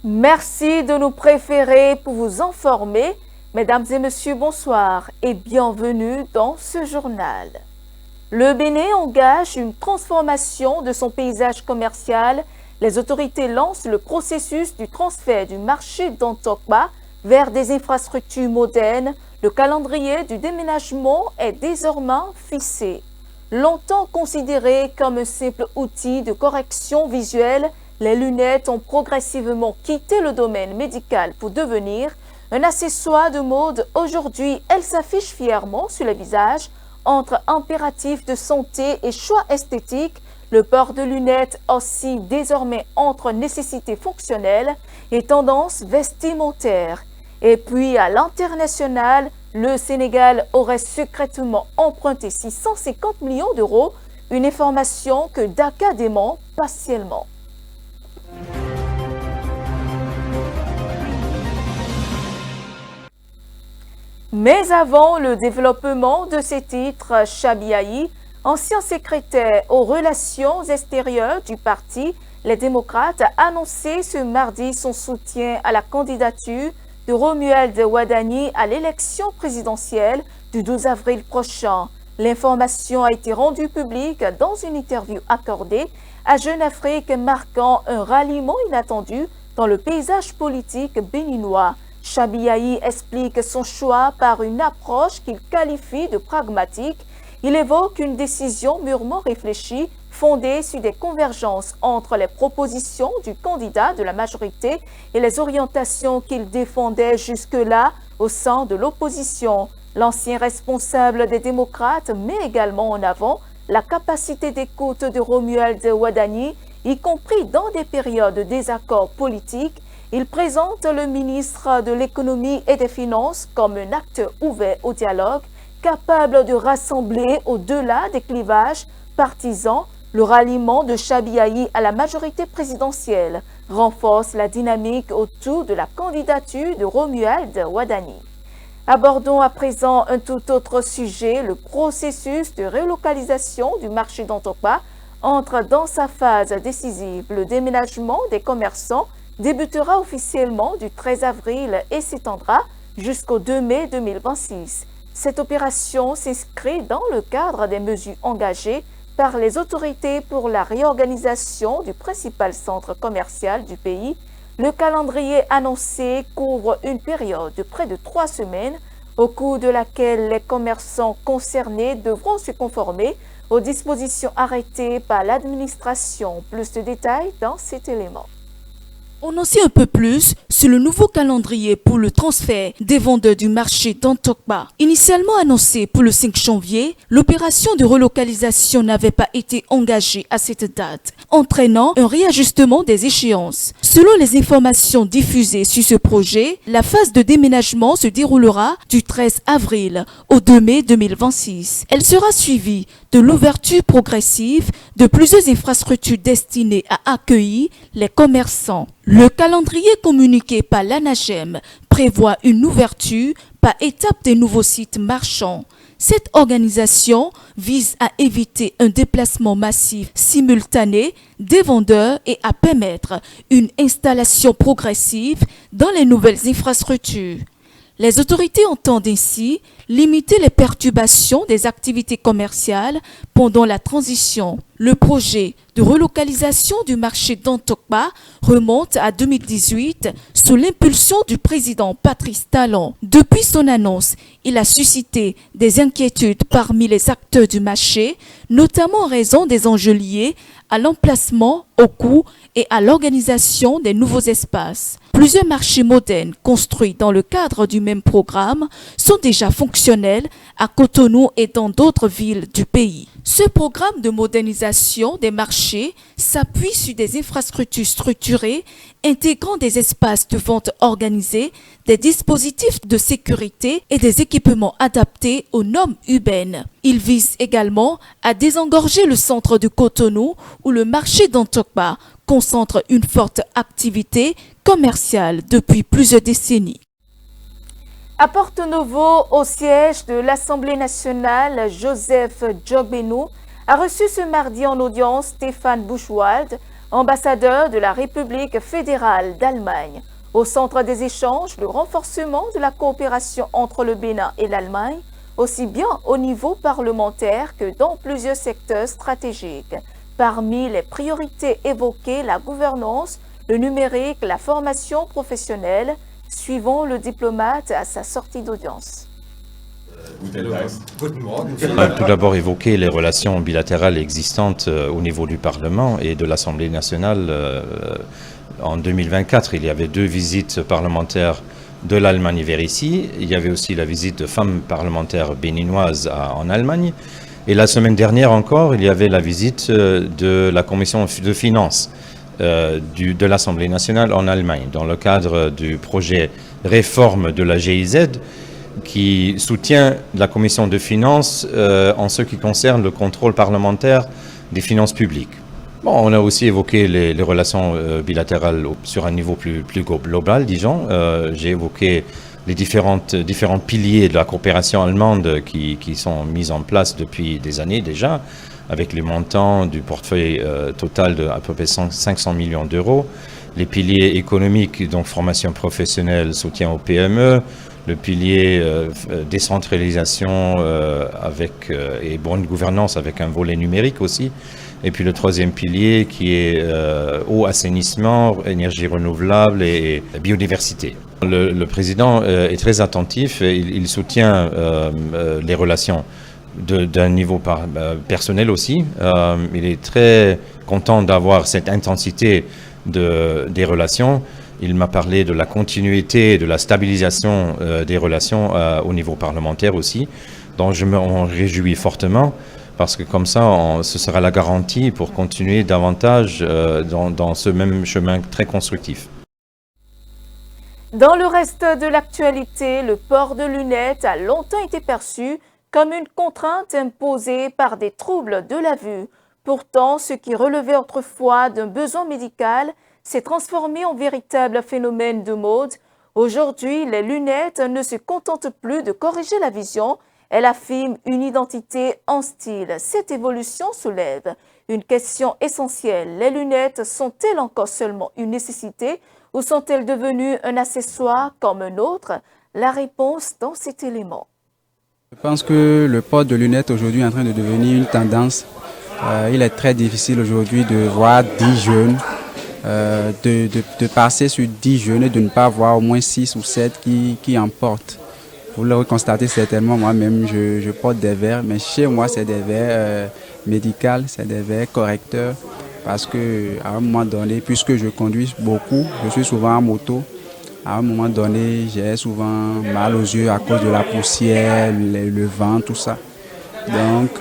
Merci de nous préférer pour vous informer. Mesdames et messieurs, bonsoir et bienvenue dans ce journal. Le Bénin engage une transformation de son paysage commercial. Les autorités lancent le processus du transfert du marché d'Antokba vers des infrastructures modernes. Le calendrier du déménagement est désormais fixé. Longtemps considéré comme un simple outil de correction visuelle, les lunettes ont progressivement quitté le domaine médical pour devenir un accessoire de mode. Aujourd'hui, elles s'affichent fièrement sur le visage. Entre impératifs de santé et choix esthétiques, le port de lunettes oscille désormais entre nécessité fonctionnelle et tendance vestimentaire. Et puis, à l'international, le Sénégal aurait secrètement emprunté 650 millions d'euros, une information que Dakar dément partiellement. Mais avant le développement de ces titres, Chabiaï, ancien secrétaire aux relations extérieures du parti, les démocrates, a annoncé ce mardi son soutien à la candidature de Romuald Wadani à l'élection présidentielle du 12 avril prochain. L'information a été rendue publique dans une interview accordée à Jeune Afrique, marquant un ralliement inattendu dans le paysage politique béninois. Chabiaï explique son choix par une approche qu'il qualifie de pragmatique. Il évoque une décision mûrement réfléchie, fondée sur des convergences entre les propositions du candidat de la majorité et les orientations qu'il défendait jusque-là au sein de l'opposition. L'ancien responsable des démocrates met également en avant la capacité d'écoute de Romuald Wadani, y compris dans des périodes de désaccords politiques. Il présente le ministre de l'Économie et des Finances comme un acteur ouvert au dialogue, capable de rassembler au-delà des clivages partisans. Le ralliement de Chabiaï à la majorité présidentielle renforce la dynamique autour de la candidature de Romuald Wadani. Abordons à présent un tout autre sujet. Le processus de relocalisation du marché d'Antokba entre dans sa phase décisive. Le déménagement des commerçants débutera officiellement du 13 avril et s'étendra jusqu'au 2 mai 2026. Cette opération s'inscrit dans le cadre des mesures engagées par les autorités pour la réorganisation du principal centre commercial du pays. Le calendrier annoncé couvre une période de près de 3 semaines, au cours de laquelle les commerçants concernés devront se conformer aux dispositions arrêtées par l'administration. Plus de détails dans cet élément. On en sait un peu plus sur le nouveau calendrier pour le transfert des vendeurs du marché d'Antokba. Initialement annoncé pour le 5 janvier, l'opération de relocalisation n'avait pas été engagée à cette date, entraînant un réajustement des échéances. Selon les informations diffusées sur ce projet, la phase de déménagement se déroulera du 13 avril au 2 mai 2026. Elle sera suivie de l'ouverture progressive de plusieurs infrastructures destinées à accueillir les commerçants. Le calendrier communiqué par l'ANAGEM prévoit une ouverture par étape des nouveaux sites marchands. Cette organisation vise à éviter un déplacement massif simultané des vendeurs et à permettre une installation progressive dans les nouvelles infrastructures. Les autorités entendent ainsi limiter les perturbations des activités commerciales pendant la transition. Le projet de relocalisation du marché d'Antokba remonte à 2018 sous l'impulsion du président Patrice Talon. Depuis son annonce, il a suscité des inquiétudes parmi les acteurs du marché, notamment en raison des enjeux liés à l'emplacement, au coût et à l'organisation des nouveaux espaces. Plusieurs marchés modernes construits dans le cadre du même programme sont déjà fonctionnels à Cotonou et dans d'autres villes du pays. Ce programme de modernisation des marchés s'appuie sur des infrastructures structurées intégrant des espaces de vente organisés, des dispositifs de sécurité et des équipements adaptés aux normes urbaines. Il vise également à désengorger le centre de Cotonou où le marché d'Antokba concentre une forte activité commerciale depuis plusieurs décennies. À Porto Novo, au siège de l'Assemblée nationale, Joseph Djogbenou a reçu ce mardi en audience Stéphane Buchwald, ambassadeur de la République fédérale d'Allemagne. Au centre des échanges, le renforcement de la coopération entre le Bénin et l'Allemagne, aussi bien au niveau parlementaire que dans plusieurs secteurs stratégiques. Parmi les priorités évoquées, la gouvernance, le numérique, la formation professionnelle, suivant le diplomate à sa sortie d'audience. Tout d'abord évoquer les relations bilatérales existantes au niveau du Parlement et de l'Assemblée nationale. En 2024, il y avait 2 visites parlementaires de l'Allemagne vers ici. Il y avait aussi la visite de femmes parlementaires béninoises en Allemagne. Et la semaine dernière encore, il y avait la visite de la commission de finances de l'Assemblée nationale en Allemagne, dans le cadre du projet réforme de la GIZ, qui soutient la commission de finances en ce qui concerne le contrôle parlementaire des finances publiques. Bon, on a aussi évoqué les relations bilatérales sur un niveau plus global, disons. J'ai évoqué les différents piliers de la coopération allemande qui sont mis en place depuis des années déjà, avec les montants du portefeuille total de à peu près 500 millions d'euros, les piliers économiques, donc formation professionnelle, soutien aux PME, le pilier décentralisation et bonne gouvernance avec un volet numérique aussi, et puis le 3e pilier qui est eau, assainissement, énergie renouvelable et biodiversité. Le président est très attentif et il soutient les relations d'un niveau personnel aussi. Il est très content d'avoir cette intensité des relations. Il m'a parlé de la continuité, de la stabilisation des relations au niveau parlementaire aussi, dont je m'en réjouis fortement, parce que comme ça, ce sera la garantie pour continuer davantage dans ce même chemin très constructif. Dans le reste de l'actualité, le port de lunettes a longtemps été perçu comme une contrainte imposée par des troubles de la vue. Pourtant, ce qui relevait autrefois d'un besoin médical s'est transformé en véritable phénomène de mode. Aujourd'hui, les lunettes ne se contentent plus de corriger la vision, elles affirment une identité en style. Cette évolution soulève une question essentielle. Les lunettes sont-elles encore seulement une nécessité ou sont-elles devenues un accessoire comme un autre? La réponse dans cet élément. Je pense que le port de lunettes aujourd'hui est en train de devenir une tendance. Il est très difficile aujourd'hui de voir 10 jeunes, de passer sur 10 jeunes et de ne pas voir au moins 6 ou 7 qui en portent. Vous le constatez certainement, moi-même je porte des verres, mais chez moi c'est des verres médicaux, c'est des verres correcteurs. Parce qu'à un moment donné, puisque je conduis beaucoup, je suis souvent en moto, à un moment donné, j'ai souvent mal aux yeux à cause de la poussière, le vent, tout ça. Donc,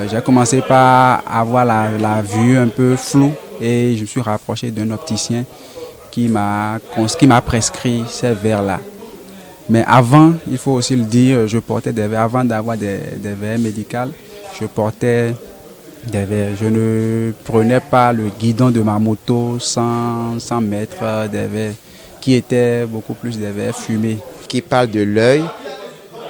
j'ai commencé par avoir la vue un peu floue et je me suis rapproché d'un opticien qui m'a prescrit ces verres-là. Mais avant, il faut aussi le dire, je portais des verres, avant d'avoir des verres médicaux, je portais des verres. Je ne prenais pas le guidon de ma moto sans mettre des verres qui étaient beaucoup plus des verres fumés. Qui parle de l'œil,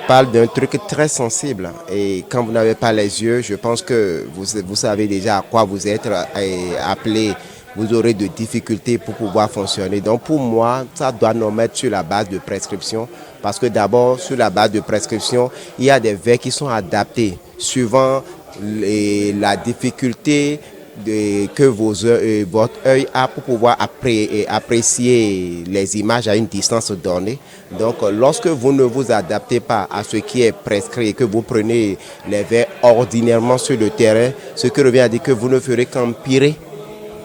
parle d'un truc très sensible. Et quand vous n'avez pas les yeux, je pense que vous savez déjà à quoi vous êtes appelé. Vous aurez de difficultés pour pouvoir fonctionner. Donc pour moi, ça doit nous mettre sur la base de prescription. Parce que d'abord, sur la base de prescription, il y a des verres qui sont adaptés suivant la difficulté que votre œil a pour pouvoir apprécier les images à une distance donnée. Donc lorsque vous ne vous adaptez pas à ce qui est prescrit et que vous prenez les verres ordinairement sur le terrain, ce qui revient à dire que vous ne ferez qu'empirer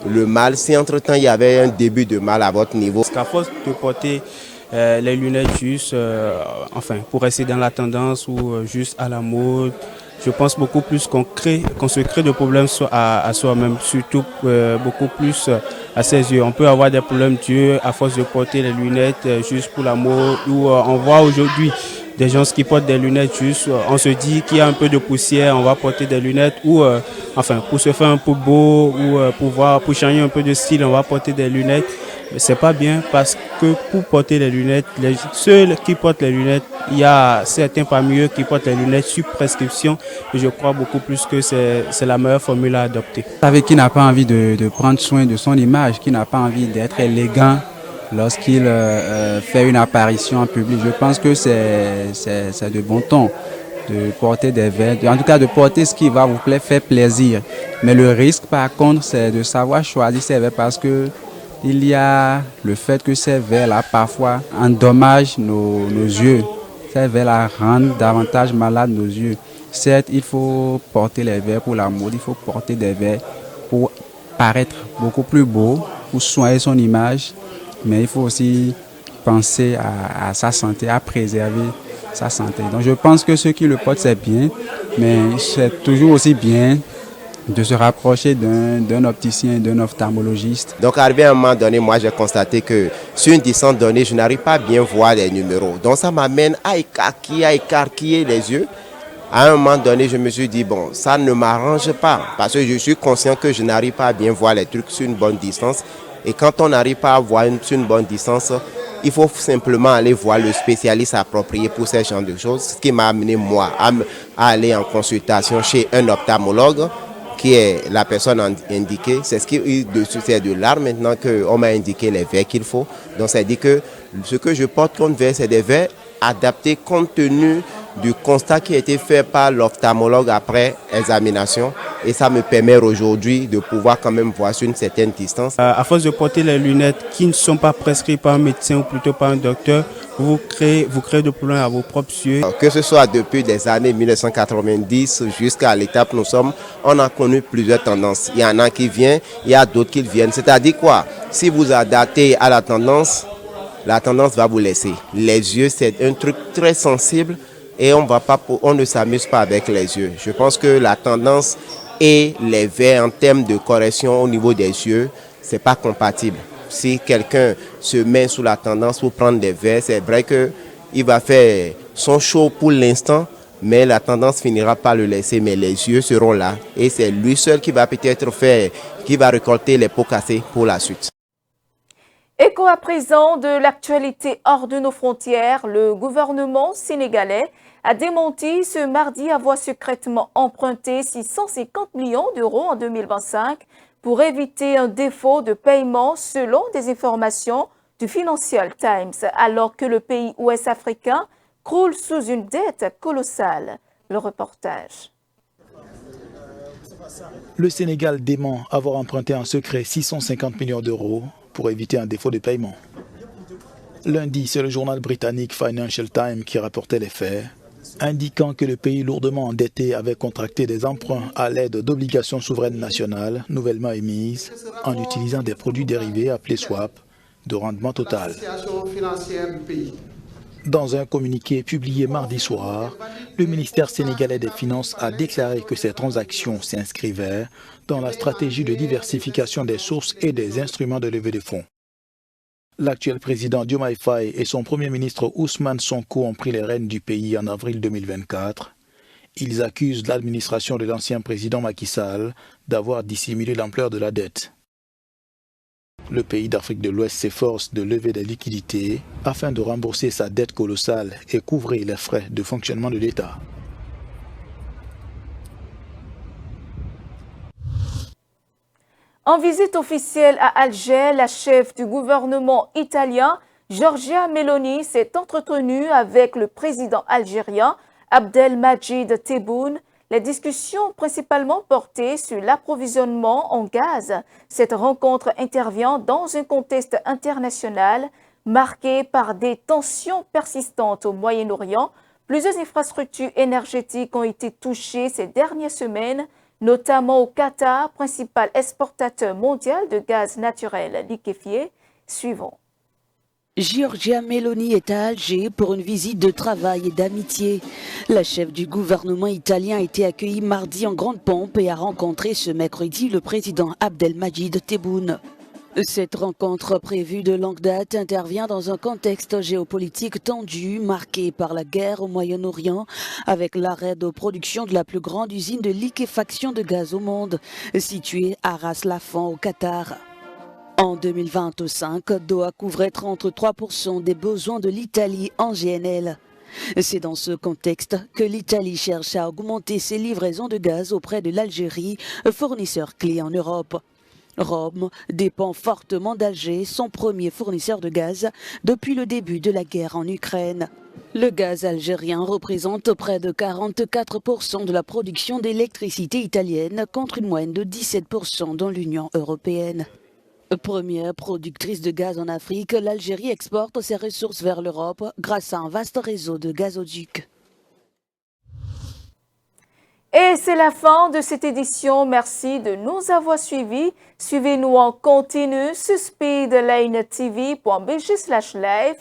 le mal si entre-temps il y avait un début de mal à votre niveau. Parce qu'à force de porter les lunettes juste pour rester dans la tendance ou juste à la mode, je pense beaucoup plus qu'on se crée de problèmes à soi-même, surtout beaucoup plus à ses yeux. On peut avoir des problèmes d'yeux à force de porter les lunettes juste pour la mode. Ou on voit aujourd'hui des gens qui portent des lunettes juste, on se dit qu'il y a un peu de poussière, on va porter des lunettes. Ou pour se faire un peu beau ou pour changer un peu de style, on va porter des lunettes. c'est pas bien parce que pour porter les lunettes, ceux qui portent les lunettes, il y a certains parmi eux qui portent les lunettes sur prescription et je crois beaucoup plus que c'est la meilleure formule à adopter. Vous savez, qui n'a pas envie de prendre soin de son image, qui n'a pas envie d'être élégant lorsqu'il fait une apparition en public. Je pense que c'est de bon ton de porter des verres, en tout cas de porter ce qui va vous faire plaisir. Mais le risque par contre, c'est de savoir choisir ses verres parce que il y a le fait que ces verres-là parfois endommagent nos yeux. Ces verres-là rendent davantage malades nos yeux. Certes, il faut porter les verres pour la mode, il faut porter des verres pour paraître beaucoup plus beau, pour soigner son image, mais il faut aussi penser à sa santé, à préserver sa santé. Donc je pense que ceux qui le portent, c'est bien, mais c'est toujours aussi bien de se rapprocher d'un opticien, d'un ophtalmologiste. Donc arrivé à un moment donné, moi j'ai constaté que sur une distance donnée, je n'arrive pas à bien voir les numéros. Donc ça m'amène à écarquiller les yeux. À un moment donné, je me suis dit, bon, ça ne m'arrange pas parce que je suis conscient que je n'arrive pas à bien voir les trucs sur une bonne distance. Et quand on n'arrive pas à voir sur une bonne distance, il faut simplement aller voir le spécialiste approprié pour ce genre de choses. Ce qui m'a amené, moi, à aller en consultation chez un ophtalmologue qui est la personne indiquée. C'est de l'art maintenant qu'on m'a indiqué les verres qu'il faut. Donc ça dit que ce que je porte comme verre, c'est des verres adaptés compte tenu du constat qui a été fait par l'ophtalmologue après examination. Et ça me permet aujourd'hui de pouvoir quand même voir sur une certaine distance. À force de porter les lunettes qui ne sont pas prescrites par un médecin ou plutôt par un docteur, vous créez des problèmes à vos propres yeux. Que ce soit depuis les années 1990 jusqu'à l'étape où nous sommes, on a connu plusieurs tendances. Il y en a qui viennent, il y a d'autres qui viennent. C'est-à-dire quoi? Si vous adaptez à la tendance va vous laisser. Les yeux, c'est un truc très sensible et on ne s'amuse pas avec les yeux. Je pense que la tendance et les verres en termes de correction au niveau des yeux, c'est pas compatible. Si quelqu'un se met sous la tendance pour prendre des verres, c'est vrai qu'il va faire son show pour l'instant, mais la tendance finira par le laisser, mais les yeux seront là. Et c'est lui seul qui va peut-être qui va récolter les pots cassés pour la suite. Écho à présent de l'actualité hors de nos frontières, le gouvernement sénégalais a démenti ce mardi avoir secrètement emprunté 650 millions d'euros en 2025 pour éviter un défaut de paiement selon des informations du Financial Times, alors que le pays ouest-africain croule sous une dette colossale. Le reportage. Le Sénégal dément avoir emprunté en secret 650 millions d'euros pour éviter un défaut de paiement. Lundi, c'est le journal britannique Financial Times qui rapportait les faits, indiquant que le pays lourdement endetté avait contracté des emprunts à l'aide d'obligations souveraines nationales nouvellement émises en utilisant des produits dérivés appelés swap de rendement total. Dans un communiqué publié mardi soir, le ministère sénégalais des Finances a déclaré que ces transactions s'inscrivaient dans la stratégie de diversification des sources et des instruments de levée de fonds. L'actuel président Diomaye Faye et son premier ministre Ousmane Sonko ont pris les rênes du pays en avril 2024. Ils accusent l'administration de l'ancien président Macky Sall d'avoir dissimulé l'ampleur de la dette. Le pays d'Afrique de l'Ouest s'efforce de lever des liquidités afin de rembourser sa dette colossale et couvrir les frais de fonctionnement de l'État. En visite officielle à Alger, la chef du gouvernement italien, Giorgia Meloni, s'est entretenue avec le président algérien Abdelmadjid Tebboune. Les discussions principalement portées sur l'approvisionnement en gaz. Cette rencontre intervient dans un contexte international marqué par des tensions persistantes au Moyen-Orient. Plusieurs infrastructures énergétiques ont été touchées ces dernières semaines, notamment au Qatar, principal exportateur mondial de gaz naturel liquéfié. Suivons. Giorgia Meloni est à Alger pour une visite de travail et d'amitié. La chef du gouvernement italien a été accueillie mardi en grande pompe et a rencontré ce mercredi le président Abdelmadjid Tebboune. Cette rencontre prévue de longue date intervient dans un contexte géopolitique tendu marqué par la guerre au Moyen-Orient avec l'arrêt de production de la plus grande usine de liquéfaction de gaz au monde située à Ras Laffan au Qatar. En 2025, Doha couvrait 33% des besoins de l'Italie en GNL. C'est dans ce contexte que l'Italie cherche à augmenter ses livraisons de gaz auprès de l'Algérie, fournisseur clé en Europe. Rome dépend fortement d'Alger, son premier fournisseur de gaz, depuis le début de la guerre en Ukraine. Le gaz algérien représente près de 44% de la production d'électricité italienne, contre une moyenne de 17% dans l'Union européenne. Première productrice de gaz en Afrique, l'Algérie exporte ses ressources vers l'Europe grâce à un vaste réseau de gazoducs. Et c'est la fin de cette édition. Merci de nous avoir suivis. Suivez-nous en continu sur speedlinetv.bg/live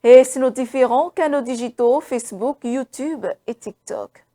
et sur nos différents canaux digitaux Facebook, YouTube et TikTok.